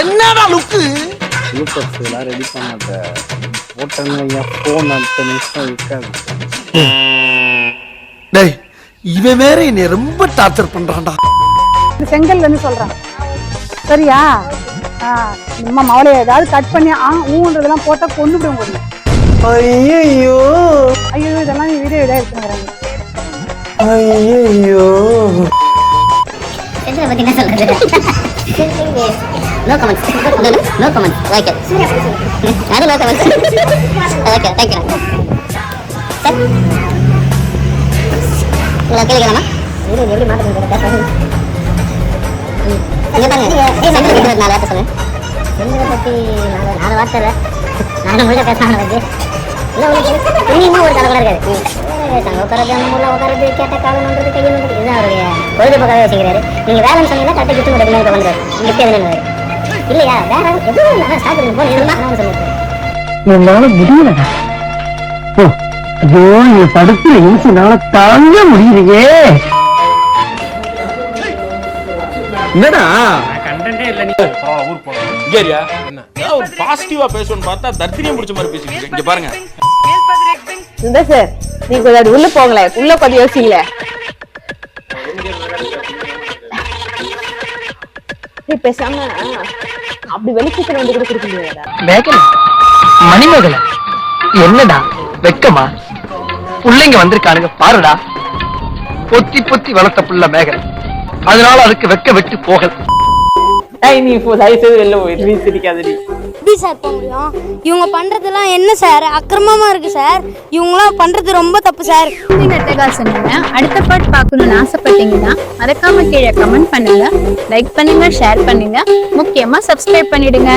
என்னடா லுக்கு சூப்பர் எல்லாம் ரெடி பண்ணாத போட்டேன்னு போன் அடுத்த நிமிஷம் இருக்காது. டேய் இவன் வேற என்னை ரொம்ப டார்ச்சர் பண்றான்டா. செங்கல் வந்து சொல்றான் சரியா? நம்ம மவளை ஏதாவது கட் பண்ணி ஊன்றதெல்லாம் போட்டா கொண்டு விடும் கொண்டு. ஐயோ ஐயோ இதெல்லாம் வீடியோ இதா இருக்குங்கிறாங்க. ஐயோ செஞ்சதை பத்தி என்ன சொல்றது? No comments. No comments. Okay அது no comments. Okay thank you. இல்ல கேளுங்கம்மா இது எப்படி மாட்டேங்குது? இங்க பாருங்க செஞ்சதை பத்தி 4 வார்த்தை சொல்லுங்க. செஞ்சதை பத்தி 4 வார்த்தை இல்லை, நான் முழுக்க பேசலாம். வந்து இல்லை உங்களுக்கு இன்னும் ஒரு தலைவராக இருக்காது. தங்க உட்காரது அந்த ஊரில் உட்காரது கேட்ட காலம் பண்ணுறது கையில் பண்ணுறது இதுதான் அவருடைய பொழுதுபோக்காகவே வச்சுக்கிறாரு. நீங்கள் வேலைன்னு சொன்னீங்கன்னா கட்டை கிட்டு கூட பின்னாடி வந்துடுவார். கிஃப்ட் எதுன்னு இல்லையா? வேற எதுவும் ஸ்டார்ட் பண்ணி போன இருந்தால் சொல்லியிருக்கேன். என்னால முடியலடா. ஐயோ நீ படுத்துல இன்சுனால தாங்க முடியலையே. என்னடா கண்டென்ட்டே இல்ல. நீ ஊர் போலாம் இங்கேரியா என்ன ஒரு பாசிட்டிவா பேசணும்னு பார்த்தா தர்த்திரியம் பிடிச்ச மாதிரி பேசிட்டு இங்க பாருங்க. இந்த சார் நீங்க கொஞ்சம் உள்ள போங்களே, உள்ள கொஞ்சம் யோசிங்களே. பேசாம அப்படி வெளிச்சத்துல வந்து கூட கொடுக்க முடியாதா? மேகலை மணிமேகலை என்னடா வெக்கமா? பிள்ளைங்க வந்திருக்கானுங்க பாருடா. பொத்தி பொத்தி வளர்த்த புள்ள மேகலை, அதனால அதுக்கு வெக்க வெட்டு போகல. நீ இப்போ தயவுசெய்து வெளில போயிட்டு நீ சிரிக்காதடி. எப்படி சார் போக முடியும்? இவங்க பண்றதெல்லாம் என்ன சார் அக்கிரமமா இருக்கு சார். இவங்களாம் பண்றது ரொம்ப தப்பு சார். சொன்னீங்க அடுத்த பாட்டு பார்க்கணும்னு ஆசைப்பட்டீங்கன்னா மறக்காம கீழே கமெண்ட் பண்ணுங்க, லைக் பண்ணுங்க, ஷேர் பண்ணுங்க, முக்கியமா சப்ஸ்கிரைப் பண்ணிடுங்க.